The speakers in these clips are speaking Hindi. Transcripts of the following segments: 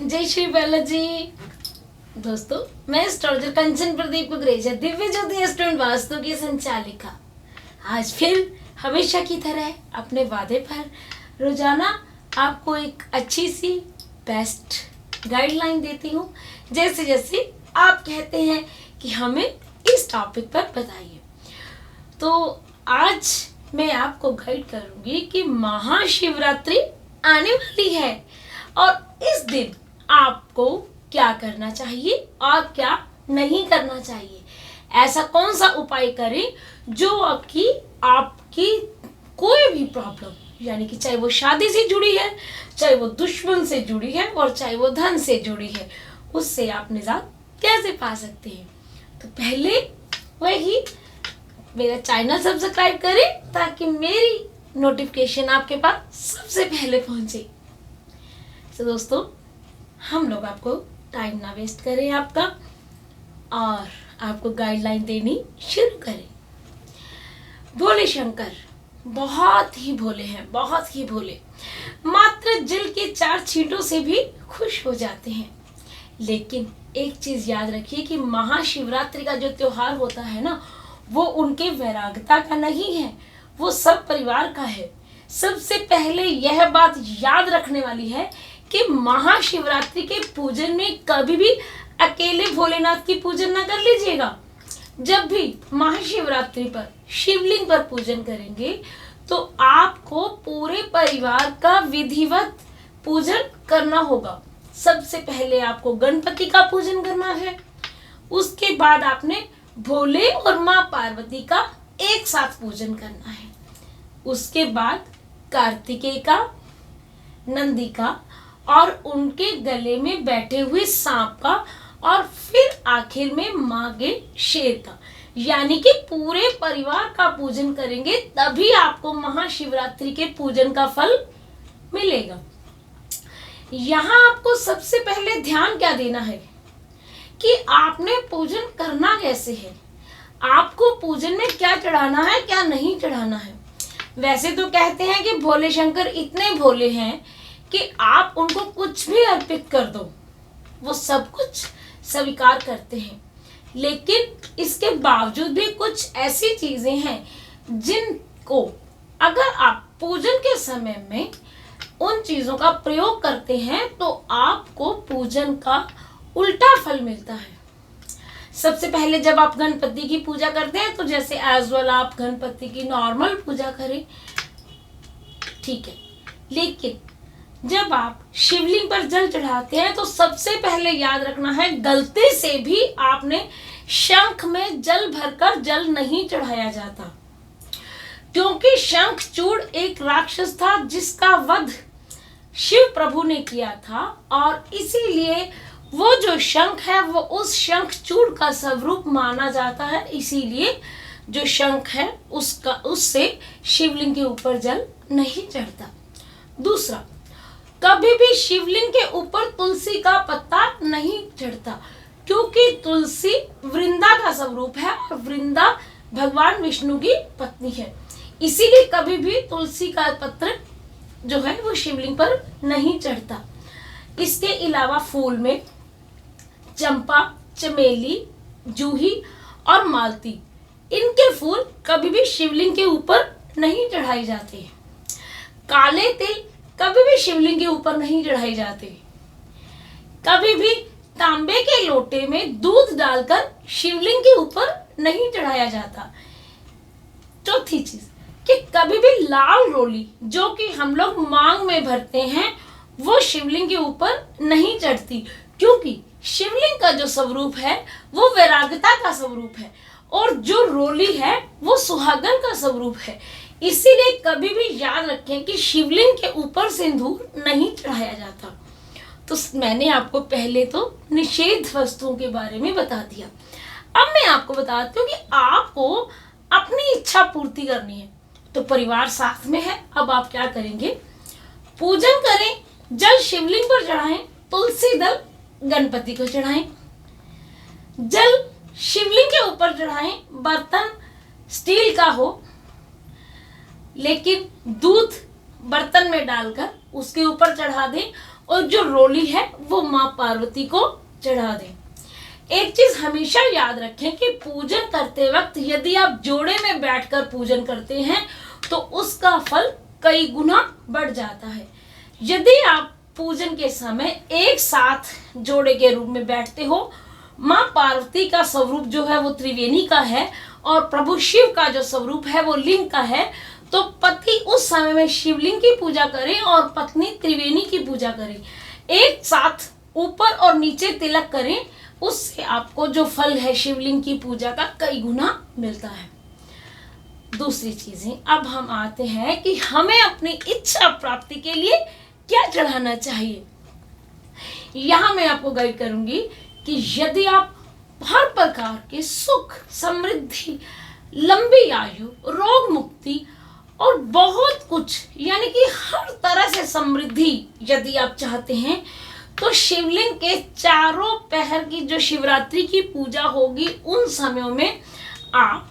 जय श्री बालाजी। दोस्तों, मैं एस्ट्रोलॉजर कंचन प्रदीप कुकरेजा, दिव्य ज्योति स्टूडेंट वास्तु की संचालिका, आज फिर हमेशा की तरह अपने वादे पर रोजाना आपको एक अच्छी सी बेस्ट गाइडलाइन देती हूँ। जैसे जैसे आप कहते हैं कि हमें इस टॉपिक पर बताइए, तो आज मैं आपको गाइड करूँगी कि महाशिवरात्रि आने वाली है और इस दिन आपको क्या करना चाहिए और क्या नहीं करना चाहिए। ऐसा कौन सा उपाय करें जो आपकी कोई भी प्रॉब्लम, यानी कि चाहे वो शादी से जुड़ी है, चाहे वो दुश्मन से जुड़ी है और चाहे वो धन से जुड़ी है, उससे आप निजात कैसे पा सकते हैं। तो पहले वही मेरा चैनल सब्सक्राइब करें ताकि मेरी नोटिफिकेशन आपके पास सबसे पहले पहुंचे। तो दोस्तों, हम लोग आपको टाइम ना वेस्ट करें आपका और आपको गाइडलाइन देनी शुरू करें। भोले शंकर बहुत ही भोले हैं, बहुत ही भोले, मात्र जल के 4 छींटों से भी खुश हो जाते हैं। लेकिन एक चीज याद रखिए कि महाशिवरात्रि का जो त्योहार होता है ना, वो उनके वैराग्यता का नहीं है, वो सब परिवार का है। सबसे पहले यह बात याद रखने वाली है कि महाशिवरात्रि के पूजन में कभी भी अकेले भोलेनाथ की पूजन ना कर लीजिएगा। जब भी महाशिवरात्रि पर शिवलिंग पर पूजन करेंगे तो आपको पूरे परिवार का विधिवत पूजन करना होगा। सबसे पहले आपको गणपति का पूजन करना है, उसके बाद आपने भोले और माँ पार्वती का एक साथ पूजन करना है, उसके बाद कार्तिकेय का, नंदी का और उनके गले में बैठे हुए सांप का, और फिर आखिर में मागे शेर का, यानी कि पूरे परिवार का पूजन करेंगे तभी आपको महाशिवरात्रि के पूजन का फल मिलेगा। यहाँ आपको सबसे पहले ध्यान क्या देना है कि आपने पूजन करना कैसे है, आपको पूजन में क्या चढ़ाना है, क्या नहीं चढ़ाना है। वैसे तो कहते हैं कि भोले शंकर इतने भोले हैं कि आप उनको कुछ भी अर्पित कर दो, वो सब कुछ स्वीकार करते हैं। लेकिन इसके बावजूद भी कुछ ऐसी चीजें हैं जिनको अगर आप पूजन के समय में उन चीजों का प्रयोग करते हैं तो आपको पूजन का उल्टा फल मिलता है। सबसे पहले जब आप गणपति की पूजा करते हैं तो जैसे एज वेल आप गणपति की नॉर्मल पूजा करें, ठीक है, लेकिन जब आप शिवलिंग पर जल चढ़ाते हैं तो सबसे पहले याद रखना है, गलती से भी आपने शंख में जल भरकर जल नहीं चढ़ाया जाता, क्योंकि शंखचूड़ एक राक्षस था जिसका वध शिव प्रभु ने किया था और इसीलिए वो जो शंख है वो उस शंखचूड़ का स्वरूप माना जाता है। इसीलिए जो शंख है उससे शिवलिंग के ऊपर जल नहीं चढ़ता। दूसरा, कभी भी शिवलिंग के ऊपर तुलसी का पत्ता नहीं चढ़ता, क्योंकि तुलसी वृंदा का स्वरूप है और वृंदा भगवान विष्णु की पत्नी है। इसीलिए कभी भी तुलसी का पत्र जो है वो शिवलिंग पर नहीं चढ़ता। इसके अलावा फूल में चंपा, चमेली, जूही और मालती, इनके फूल कभी भी शिवलिंग के ऊपर नहीं चढ़ाए जाते। काले तिल कभी भी शिवलिंग के ऊपर नहीं चढ़ाए जाते। कभी भी तांबे के लोटे में दूध डालकर शिवलिंग के ऊपर नहीं चढ़ाया जाता। चौथी चीज कि कभी भी लाल रोली जो कि हम लोग मांग में भरते हैं वो शिवलिंग के ऊपर नहीं चढ़ती, क्योंकि शिवलिंग का जो स्वरूप है वो वैराग्यता का स्वरूप है और जो रोली है वो सुहागन का स्वरूप है। इसीलिए कभी भी याद रखें कि शिवलिंग के ऊपर सिंदूर नहीं चढ़ाया जाता। तो मैंने आपको पहले तो निषेध वस्तुओं के बारे में बता दिया। अब मैं आपको बताती हूँ कि आपको अपनी इच्छा पूर्ति करनी है तो परिवार साथ में है। अब आप क्या करेंगे, पूजन करें, जल शिवलिंग पर चढ़ाएं, तुलसी दल गणपति को चढ़ाएं, जल शिवलिंग के ऊपर चढ़ाएं, बर्तन स्टील का हो लेकिन दूध बर्तन में डालकर उसके ऊपर चढ़ा दें और जो रोली है वो माँ पार्वती को चढ़ा दें। एक चीज हमेशा याद रखें कि पूजन करते वक्त यदि आप जोड़े में बैठकर पूजन करते हैं तो उसका फल कई गुना बढ़ जाता है। यदि आप पूजन के समय एक साथ जोड़े के रूप में बैठते हो, माँ पार्वती का स्वरूप जो है वो त्रिवेणी का है और प्रभु शिव का जो स्वरूप है वो लिंग का है, तो पति उस समय में शिवलिंग की पूजा करें और पत्नी त्रिवेणी की पूजा करें। एक साथ ऊपर और नीचे तिलक करें, उससे आपको जो फल है शिवलिंग की पूजा का कई गुना मिलता है। दूसरी चीजें, अब हम आते हैं कि हमें अपनी इच्छा प्राप्ति के लिए क्या चढ़ाना चाहिए। यहां मैं आपको गाइड करूंगी कि यदि आप हर प्रकार के सुख, समृद्धि, लंबी आयु, रोग मुक्ति और बहुत कुछ यानी कि हर तरह से समृद्धि यदि आप चाहते हैं तो शिवलिंग के चारों पहर की जो शिवरात्रि की पूजा होगी उन समयों में आप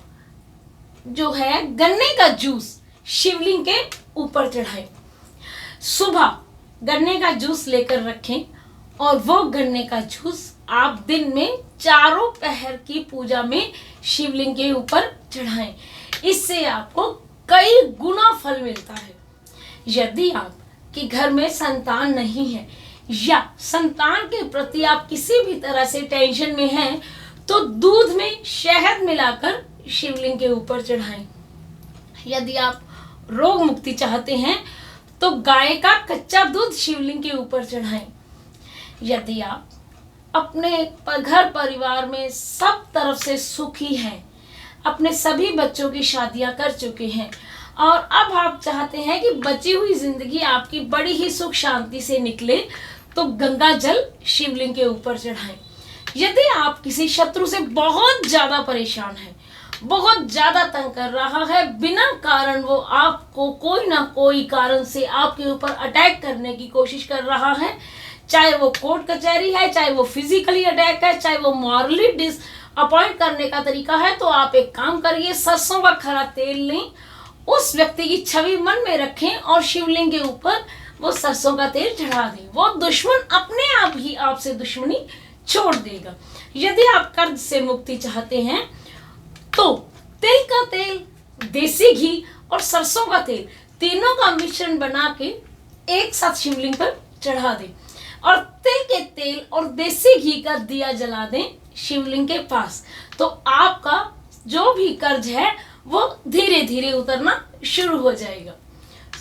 जो है गन्ने का जूस शिवलिंग के ऊपर चढ़ाएं। सुबह गन्ने का जूस लेकर रखें और वो गन्ने का जूस आप दिन में चारों पहर की पूजा में शिवलिंग के ऊपर चढ़ाएं। इससे आपको कई गुना फल मिलता है। यदि आपके घर में संतान नहीं है या संतान के प्रति आप किसी भी तरह से टेंशन में हैं तो दूध में शहद मिलाकर शिवलिंग के ऊपर चढ़ाएं। यदि आप रोग मुक्ति चाहते हैं तो गाय का कच्चा दूध शिवलिंग के ऊपर चढ़ाएं। यदि आप अपने घर परिवार में सब तरफ से सुखी हैं, अपने सभी बच्चों की शादियां कर चुके हैं और अब आप चाहते हैं कि बची हुई जिंदगी आपकी बड़ी ही सुख शांति से निकले, तो गंगा जल शिवलिंग के ऊपर चढ़ाएं। यदि आप किसी शत्रु से बहुत ज्यादा परेशान हैं, बहुत ज्यादा तंग कर रहा है, बिना कारण वो आपको कोई ना कोई कारण से आपके ऊपर अटैक करने की कोशिश कर रहा है, चाहे वो कोर्ट कचहरी है, चाहे वो फिजिकली अटैक है, चाहे वो मॉरली डिसअपॉइंट करने का तरीका है, तो आप एक काम करिए, सरसों का खरा तेल लें, उस व्यक्ति की छवि मन में रखें और शिवलिंग के ऊपर वो सरसों का तेल चढ़ा दें। वो दुश्मन अपने आप ही आपसे दुश्मनी छोड़ देगा। यदि आप कर्ज से मुक्ति चाहते हैं तो तिल का तेल, देसी घी और सरसों का तेल तीनों का मिश्रण बना के एक साथ शिवलिंग पर चढ़ा दें और तिल के तेल और देसी घी का दिया जला दें शिवलिंग के पास, तो आपका जो भी कर्ज है वो धीरे धीरे उतरना शुरू हो जाएगा।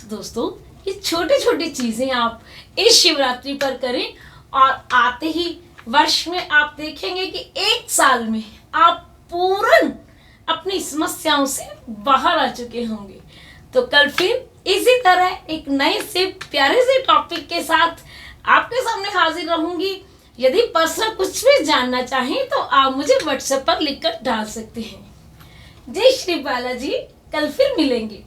दोस्तों, ये छोटी छोटी चीजें आप इस शिवरात्रि पर करें और आते ही वर्ष में आप देखेंगे कि एक साल में आप पूर्ण अपनी समस्याओं से बाहर आ चुके होंगे। तो कल फिर इसी तरह एक नए से प्यारे से टॉपिक के साथ आपके सामने हाजिर रहूंगी। यदि पर्सनल कुछ भी जानना चाहें तो आप मुझे व्हाट्सएप पर लिखकर डाल सकते हैं। जय श्री बालाजी, कल फिर मिलेंगे।